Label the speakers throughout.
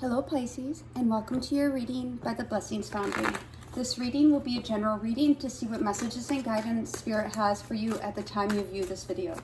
Speaker 1: Hello Pisces, and welcome to your reading by the Blessings Foundry. This reading will be a general reading to see what messages and guidance Spirit has for you at the time you view this video.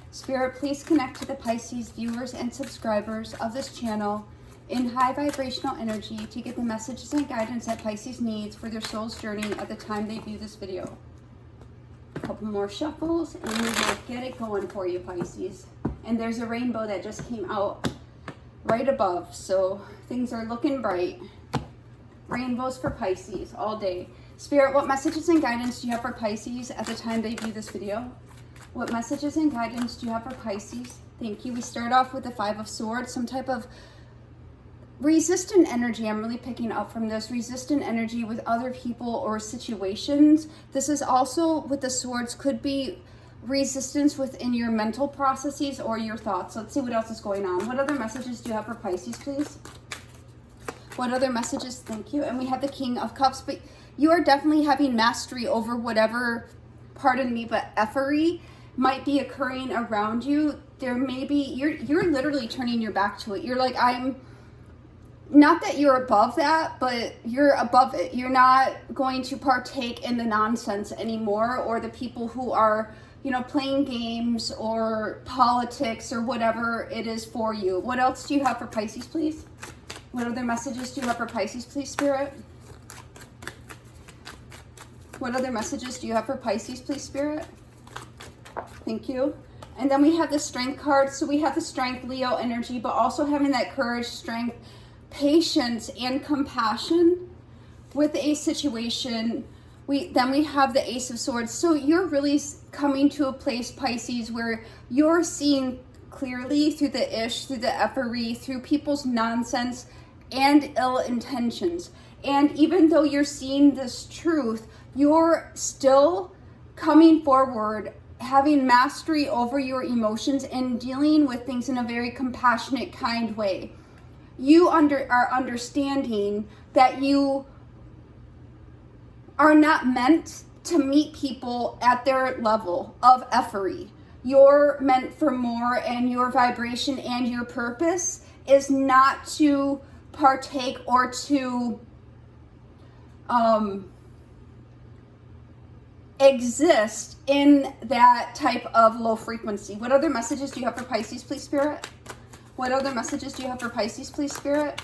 Speaker 1: Spirit, please connect to the Pisces viewers and subscribers of this channel in high vibrational energy to get the messages and guidance that Pisces needs for their soul's journey at the time they view this video. A couple more shuffles and we will get it going for you, Pisces. And there's a rainbow that just came out right above, so things are looking bright. Rainbows for Pisces all day. Spirit, what messages and guidance do you have for Pisces at the time they view this video? What messages and guidance do you have for Pisces? Thank you. We start off with the Five of Swords, some type of resistant energy. I'm really picking up from this resistant energy with other people or situations. This is also with the swords, could be resistance within your mental processes or your thoughts. Let's see what else is going on. What other messages do you have for Pisces, please? What other messages? Thank you. And we have the King of Cups, but you are definitely having mastery over whatever, pardon me, but effery might be occurring around you. There may be, you're literally turning your back to it. You're like, I'm not that you're above that, but you're above it. You're not going to partake in the nonsense anymore, or the people who are, playing games or politics or whatever it is for you. What else do you have for Pisces, please? What other messages do you have for Pisces, please, Spirit? What other messages do you have for Pisces, please, Spirit? Thank you. And then we have the Strength card. So we have the Strength, Leo energy, but also having that courage, strength, patience, and compassion with a situation. Then we have the Ace of Swords. So you're really coming to a place, Pisces, where you're seeing clearly through the ish, through the effery, through people's nonsense and ill intentions. And even though you're seeing this truth, you're still coming forward, having mastery over your emotions and dealing with things in a very compassionate, kind way. You are understanding that you are not meant to meet people at their level of effery. You're meant for more, and your vibration and your purpose is not to partake or to exist in that type of low frequency. What other messages do you have for Pisces, please, Spirit? What other messages do you have for Pisces, please, Spirit?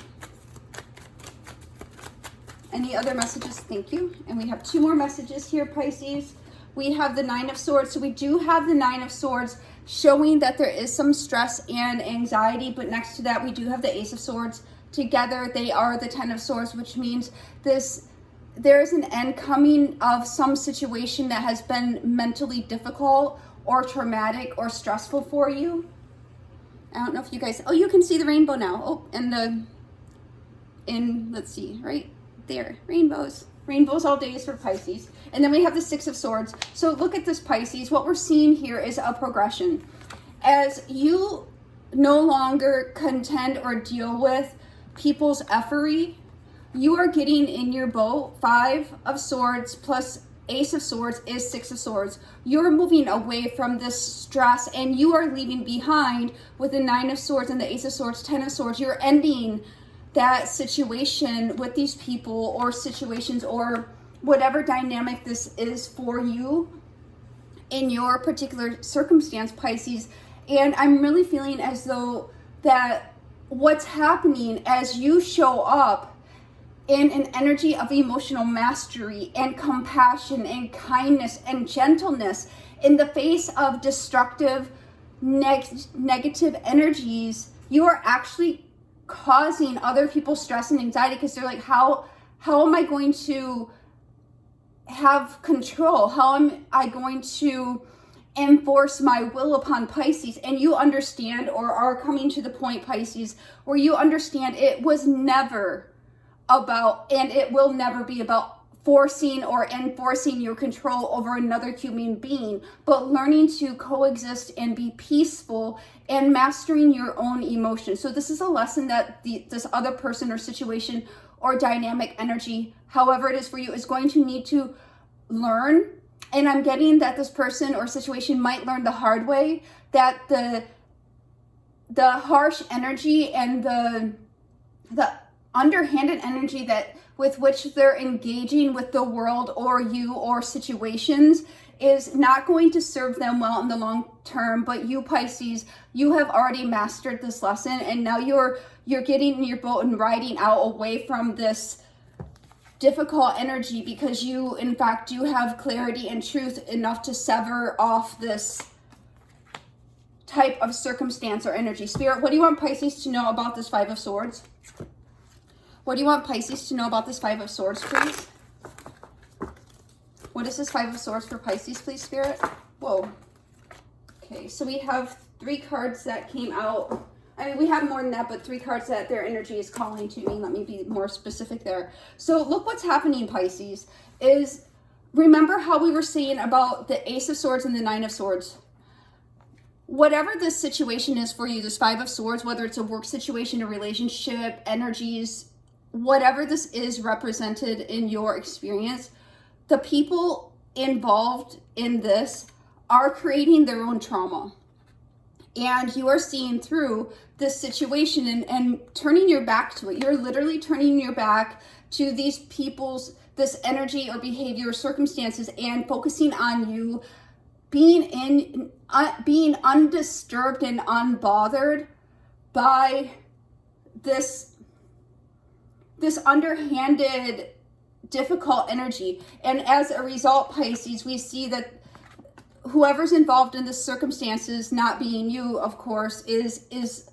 Speaker 1: Any other messages? Thank you. And we have two more messages here, Pisces. We have the Nine of Swords. So we do have the Nine of Swords showing that there is some stress and anxiety, but next to that, we do have the Ace of Swords. Together, they are the Ten of Swords, which means there is an end coming of some situation that has been mentally difficult or traumatic or stressful for you. I don't know if you guys, you can see the rainbow now. Oh, and let's see, right there, rainbows all days for Pisces. And then we have the Six of Swords. So look at this, Pisces. What we're seeing here is a progression. As you no longer contend or deal with people's effery, you are getting in your boat. Five of Swords plus Ace of Swords is Six of Swords. You're moving away from this stress, and you are leaving behind with the Nine of Swords and the Ace of Swords, Ten of Swords. You're ending that situation with these people or situations or whatever dynamic this is for you in your particular circumstance, Pisces. And I'm really feeling as though that what's happening as you show up in an energy of emotional mastery and compassion and kindness and gentleness in the face of destructive, negative energies, you are actually causing other people stress and anxiety, because they're like, how am I going to have control? How am I going to enforce my will upon Pisces? And you understand, or are coming to the point, Pisces, where you understand it was never about, and it will never be about, forcing or enforcing your control over another human being, but learning to coexist and be peaceful and mastering your own emotions. So this is a lesson that this other person or situation or dynamic energy, however it is for you, is going to need to learn. And I'm getting that this person or situation might learn the hard way that the harsh energy and the the underhanded energy that with which they're engaging with the world or you or situations is not going to serve them well in the long term. But you, Pisces, you have already mastered this lesson, and now you're getting in your boat and riding out away from this difficult energy, because you in fact do have clarity and truth enough to sever off this type of circumstance or energy. Spirit, what do you want Pisces to know about this Five of Swords? What do you want Pisces to know about this Five of Swords, please? What is this Five of Swords for Pisces, please, Spirit? Whoa. Okay, so we have 3 cards that came out. I mean, we have more than that, but 3 cards that their energy is calling to me. Let me be more specific there. So look what's happening, Pisces, is remember how we were saying about the Ace of Swords and the Nine of Swords. Whatever this situation is for you, this Five of Swords, whether it's a work situation, a relationship, energies, whatever this is represented in your experience, the people involved in this are creating their own trauma. And you are seeing through this situation and turning your back to it. You're literally turning your back to these people's, this energy or behavior or circumstances, and focusing on you being undisturbed and unbothered by this underhanded, difficult energy. And as a result, Pisces, we see that whoever's involved in the circumstances, not being you, of course, is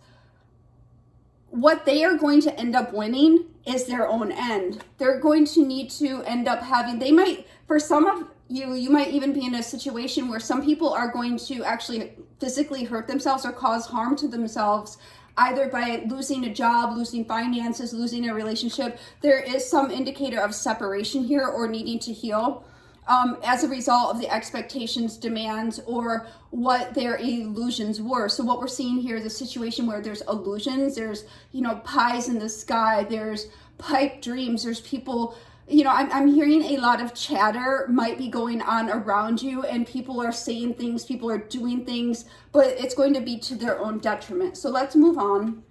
Speaker 1: what they are going to end up winning is their own end. They're going to need to end up having, they might, for some of you might even be in a situation where some people are going to actually physically hurt themselves or cause harm to themselves, either by losing a job, losing finances, losing a relationship. There is some indicator of separation here or needing to heal as a result of the expectations, demands, or what their illusions were. So what we're seeing here is a situation where there's illusions, there's, pies in the sky, there's pipe dreams, there's people, I'm hearing a lot of chatter might be going on around you, and people are saying things, people are doing things, but it's going to be to their own detriment. So let's move on.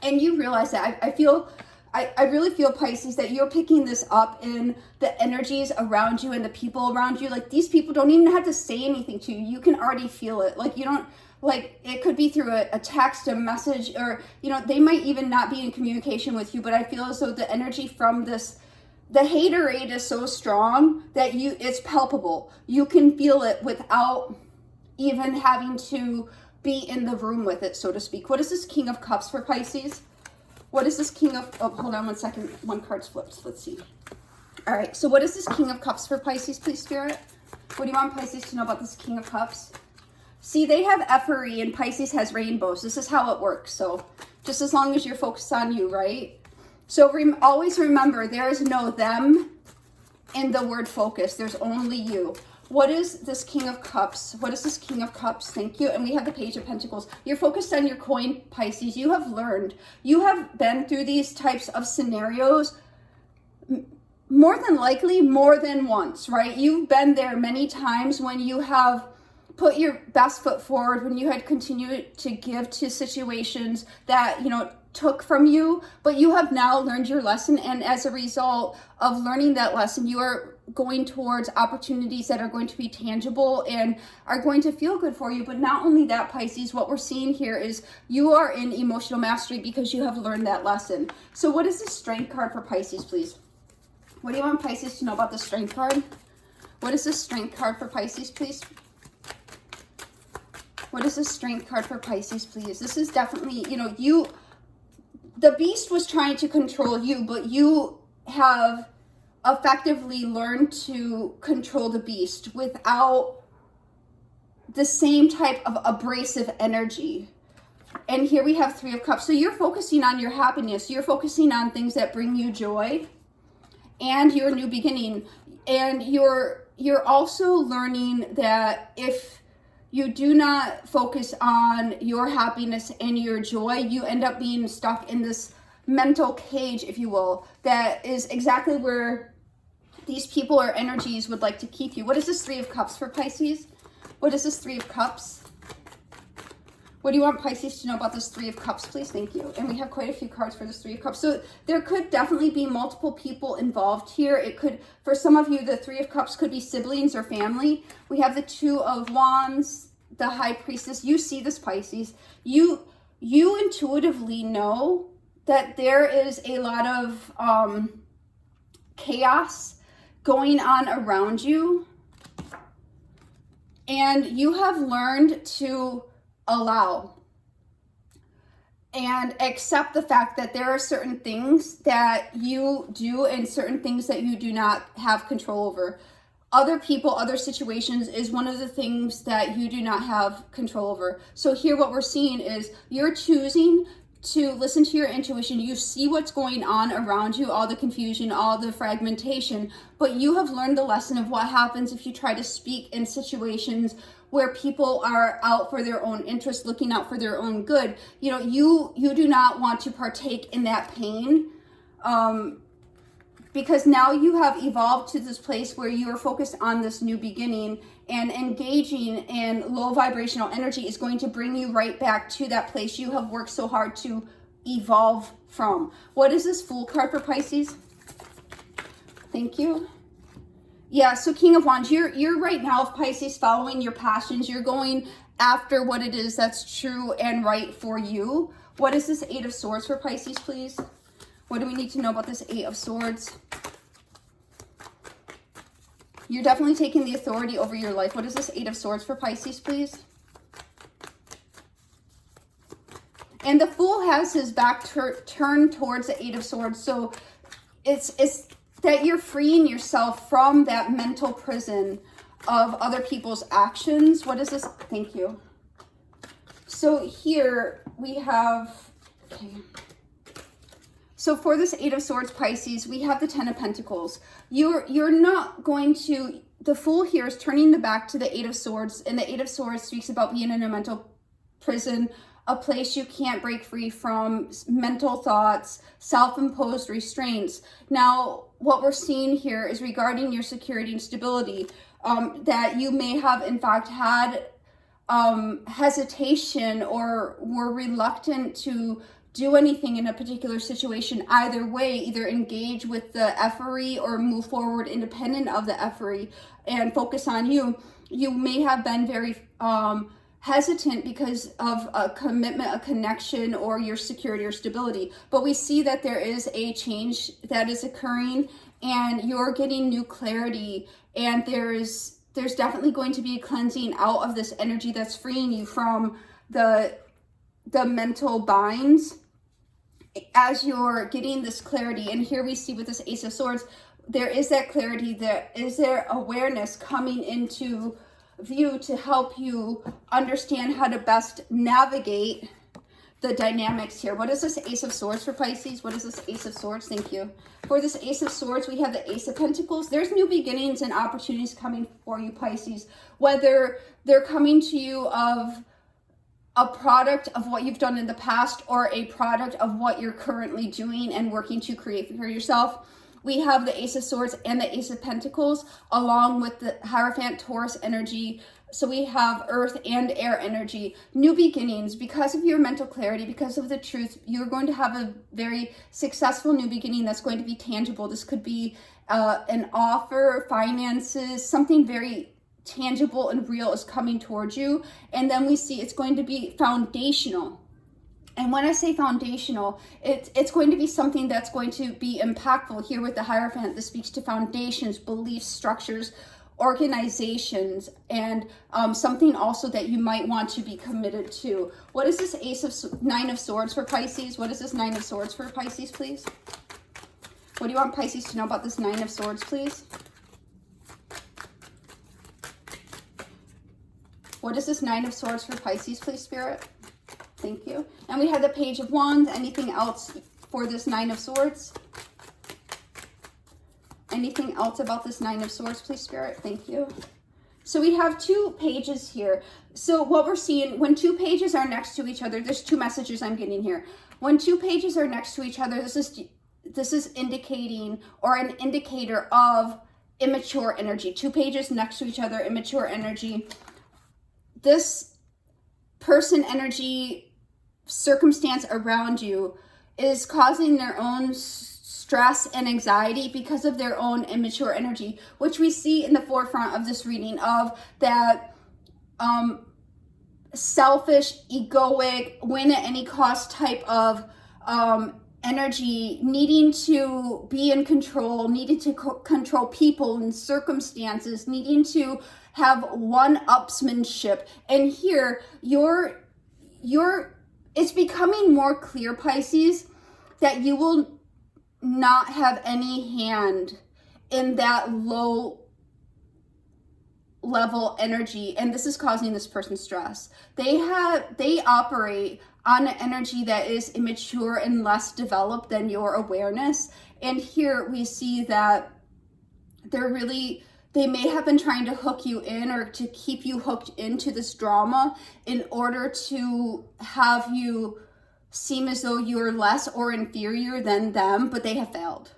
Speaker 1: And you realize that I really feel, Pisces, that you're picking this up in the energies around you and the people around you. Like, these people don't even have to say anything to you. You can already feel it. Like, you don't, like, it could be through a text, a message, or, they might even not be in communication with you, but I feel as though the energy from this, the haterade is so strong that it's palpable. You can feel it without even having to be in the room with it, so to speak. What is this King of Cups for Pisces? What is this King of, hold on one second. One card's flipped. Let's see. All right, so what is this King of Cups for Pisces, please, Spirit? What do you want Pisces to know about this King of Cups? See, they have effery and Pisces has rainbows. This is how it works. So just as long as you're focused on you, right? So always remember, there is no them in the word focus. There's only you. What is this King of Cups? What is this King of Cups? Thank you. And we have the Page of Pentacles. You're focused on your coin, Pisces. You have learned. You have been through these types of scenarios more than likely more than once, right? You've been there many times when you have put your best foot forward, when you had continued to give to situations that, took from you, but you have now learned your lesson. And as a result of learning that lesson, you are going towards opportunities that are going to be tangible and are going to feel good for you. But not only that, Pisces, what we're seeing here is you are in emotional mastery because you have learned that lesson. So what is the Strength card for Pisces, please? What do you want Pisces to know about the Strength card? What is the Strength card for Pisces, please? What is the Strength card for Pisces, please? This is definitely, the beast was trying to control you, but you have effectively learned to control the beast without the same type of abrasive energy. And here we have Three of Cups. So you're focusing on your happiness. You're focusing on things that bring you joy and your new beginning. And you're also learning that if you do not focus on your happiness and your joy, you end up being stuck in this mental cage, if you will, that is exactly where these people or energies would like to keep you. What is this Three of Cups for Pisces? What is this Three of Cups? What do you want Pisces to know about this Three of Cups, please? Thank you. And we have quite a few cards for this Three of Cups. So there could definitely be multiple people involved here. It could, for some of you, the Three of Cups could be siblings or family. We have the Two of Wands, the High Priestess. You see this, Pisces. You intuitively know that there is a lot of chaos going on around you. And you have learned to allow and accept the fact that there are certain things that you do and certain things that you do not have control over. Other people, other situations is one of the things that you do not have control over. So here what we're seeing is you're choosing to listen to your intuition. You see what's going on around you, all the confusion, all the fragmentation, but you have learned the lesson of what happens if you try to speak in situations where people are out for their own interest, looking out for their own good. You know, you do not want to partake in that pain, because now you have evolved to this place where you are focused on this new beginning, and engaging in low vibrational energy is going to bring you right back to that place you have worked so hard to evolve from. What is this Fool card for Pisces? Thank you. Yeah, so King of Wands, you're right now, Pisces, following your passions. You're going after what it is that's true and right for you. What is this Eight of Swords for Pisces, please? What do we need to know about this Eight of Swords? You're definitely taking the authority over your life. What is this Eight of Swords for Pisces, please? And the Fool has his back turned towards the Eight of Swords. So it's that you're freeing yourself from that mental prison of other people's actions. What is this? Thank you. So here we have, okay. So for this Eight of Swords, Pisces, we have the Ten of Pentacles. You're not going to, the Fool here is turning the back to the Eight of Swords, and the Eight of Swords speaks about being in a mental prison, a place you can't break free from, mental thoughts, self-imposed restraints. Now, what we're seeing here is regarding your security and stability, that you may have in fact had hesitation or were reluctant to do anything in a particular situation. Either way, either engage with the effery or move forward independent of the effery and focus on you. You may have been very hesitant because of a commitment, a connection, or your security or stability. But we see that there is a change that is occurring, and you're getting new clarity, and there's definitely going to be a cleansing out of this energy that's freeing you from the mental binds as you're getting this clarity. And here we see with this Ace of Swords, there is that clarity, there is their awareness coming into view to help you understand how to best navigate the dynamics here. What is this Ace of Swords for Pisces? What is this Ace of Swords? Thank you. For this Ace of Swords, we have the Ace of Pentacles. There's new beginnings and opportunities coming for you, Pisces, whether they're coming to you of a product of what you've done in the past or a product of what you're currently doing and working to create for yourself. We have the Ace of Swords and the Ace of Pentacles along with the Hierophant Taurus energy. So we have earth and air energy. New beginnings. Because of your mental clarity, because of the truth, you're going to have a very successful new beginning that's going to be tangible. This could be an offer, finances, something very tangible and real is coming towards you. And then we see it's going to be foundational. And when I say foundational, it's going to be something that's going to be impactful. Here with the Hierophant, this speaks to foundations, beliefs, structures, organizations, and something also that you might want to be committed to. What is this Nine of Swords for Pisces? What is this Nine of Swords for Pisces, please? What do you want Pisces to know about this Nine of Swords, please? What is this Nine of Swords for Pisces, please, Spirit? Thank you. And we have the Page of Wands. Anything else for this Nine of Swords? Anything else about this Nine of Swords, please, Spirit? Thank you. So we have two pages here. So what we're seeing, when two pages are next to each other, there's two messages I'm getting here. When two pages are next to each other, this is indicating or an indicator of immature energy. Two pages next to each other, immature energy. This person energy circumstance around you is causing their own stress and anxiety because of their own immature energy, which we see in the forefront of this reading of that selfish, egoic, win at any cost type of energy, needing to be in control, needing to control people and circumstances, needing to have one-upsmanship. And here, it's becoming more clear, Pisces, that you will not have any hand in that low level energy, and this is causing this person stress. They operate on an energy that is immature and less developed than your awareness. And here we see that they may have been trying to hook you in or to keep you hooked into this drama in order to have you seem as though you're less or inferior than them, but they have failed.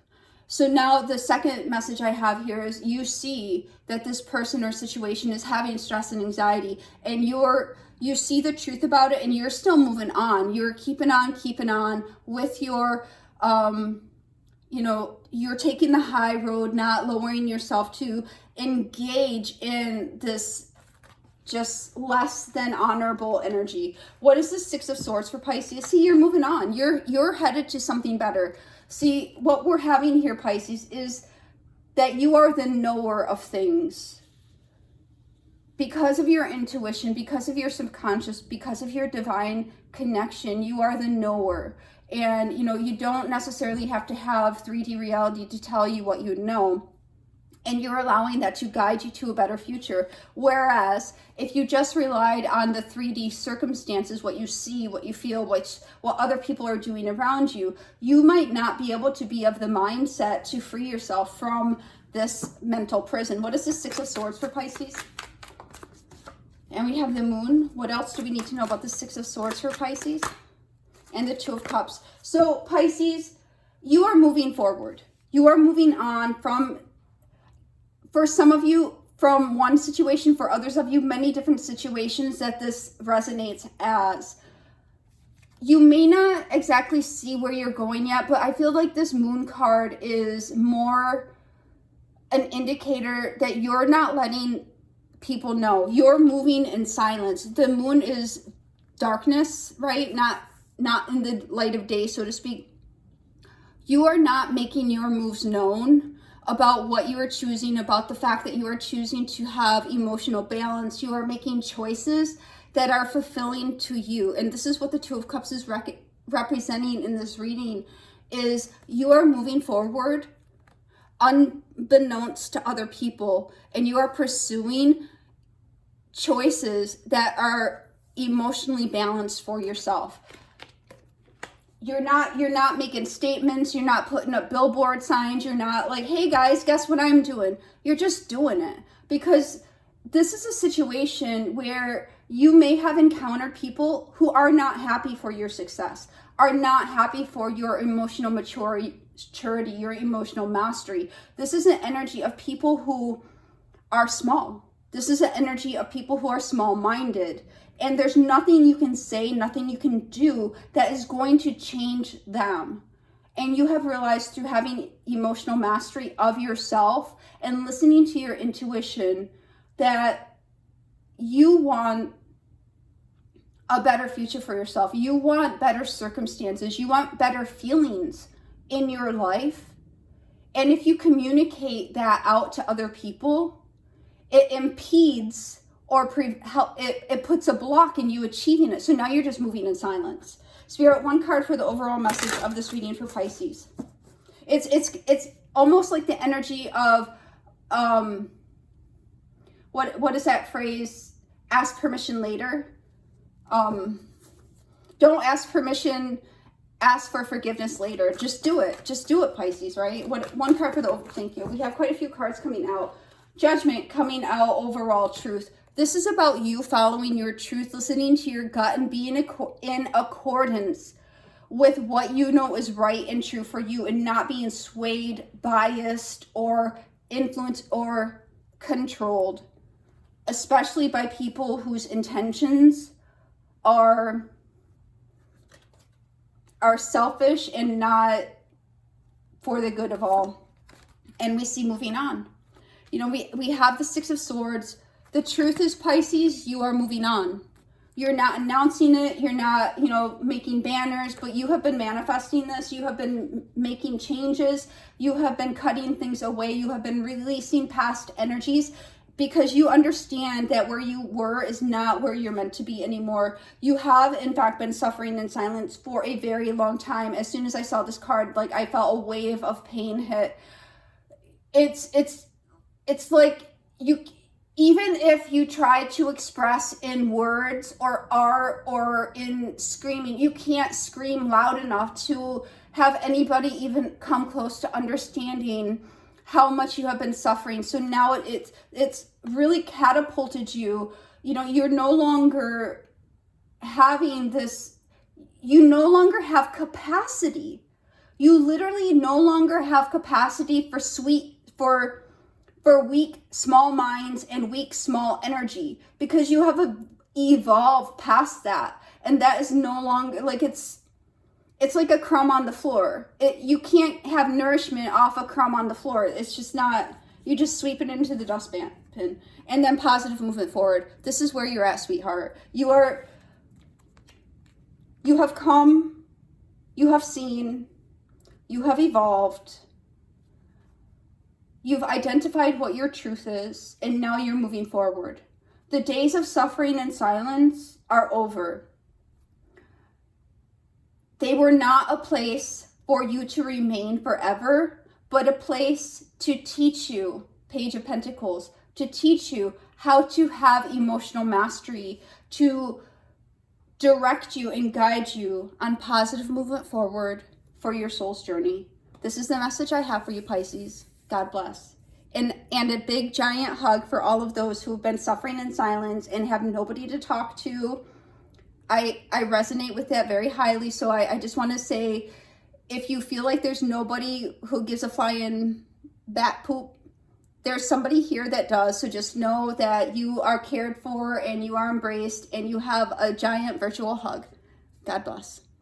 Speaker 1: So now the second message I have here is you see that this person or situation is having stress and anxiety, and you see the truth about it, and you're still moving on. You're keeping on with your, you're taking the high road, not lowering yourself to engage in this just less than honorable energy. What is the Six of Swords for Pisces? See, you're moving on. You're headed to something better. See, what we're having here, Pisces, is that you are the knower of things. Because of your intuition, because of your subconscious, because of your divine connection, you are the knower. And, you don't necessarily have to have 3D reality to tell you what you know. And you're allowing that to guide you to a better future. Whereas if you just relied on the 3D circumstances, what you see, what you feel, what other people are doing around you, you might not be able to be of the mindset to free yourself from this mental prison. What is the Six of Swords for Pisces? And we have the Moon. What else do we need to know about the Six of Swords for Pisces? And the Two of Cups. So Pisces, you are moving forward. You are moving on from, for some of you, from one situation, for others of you, many different situations that this resonates as. You may not exactly see where you're going yet, but I feel like this Moon card is more an indicator that you're not letting people know. You're moving in silence. The Moon is darkness, right? Not in the light of day, so to speak. You are not making your moves known about what you are choosing, about the fact that you are choosing to have emotional balance. You are making choices that are fulfilling to you. And this is what the Two of Cups is representing in this reading, is you are moving forward unbeknownst to other people, and you are pursuing choices that are emotionally balanced for yourself. You're not making statements. You're not putting up billboard signs. You're not like, hey guys, guess what I'm doing? You're just doing it because this is a situation where you may have encountered people who are not happy for your success, are not happy for your emotional maturity, your emotional mastery. This is an energy of people who are small. This is an energy of people who are small-minded. And there's nothing you can say, nothing you can do that is going to change them. And you have realized through having emotional mastery of yourself and listening to your intuition that you want a better future for yourself. You want better circumstances. You want better feelings in your life. And if you communicate that out to other people, it impedes or it puts a block in you achieving it. So now you're just moving in silence. Spirit, one card for the overall message of this reading for Pisces. It's almost like the energy of what is that phrase? Ask permission later. Don't ask permission. Ask for forgiveness later. Just do it. Just do it, Pisces. Right? One card for the thank you. We have quite a few cards coming out. Judgment coming out. Overall truth. This is about you following your truth, listening to your gut, and being in accordance with what you know is right and true for you, and not being swayed, biased, or influenced or controlled, especially by people whose intentions are selfish and not for the good of all. And we see moving on. You know, we have the Six of Swords. The truth is, Pisces, you are moving on. You're not announcing it. You're not, you know, making banners, but you have been manifesting this. You have been making changes. You have been cutting things away. You have been releasing past energies because you understand that where you were is not where you're meant to be anymore. You have, in fact, been suffering in silence for a very long time. As soon as I saw this card, like, I felt a wave of pain hit. It's like you... Even if you try to express in words or art or in screaming, you can't scream loud enough to have anybody even come close to understanding how much you have been suffering. So now it's really catapulted you. You know, you're no longer having this, you no longer have capacity. You literally no longer have capacity for weak, small minds and weak, small energy, because you have evolved past that. And that is no longer, like, it's like a crumb on the floor. You can't have nourishment off a crumb on the floor. It's just not, you just sweep it into the dustbin. And then positive movement forward. This is where you're at, sweetheart. You have come, you have seen, you have evolved. You've identified what your truth is, and now you're moving forward. The days of suffering and silence are over. They were not a place for you to remain forever, but a place to teach you, Page of Pentacles, to teach you how to have emotional mastery, to direct you and guide you on positive movement forward for your soul's journey. This is the message I have for you, Pisces. God bless. And a big giant hug for all of those who've been suffering in silence and have nobody to talk to. I resonate with that very highly. So I just want to say, if you feel like there's nobody who gives a flying bat poop, there's somebody here that does. So just know that you are cared for and you are embraced and you have a giant virtual hug. God bless.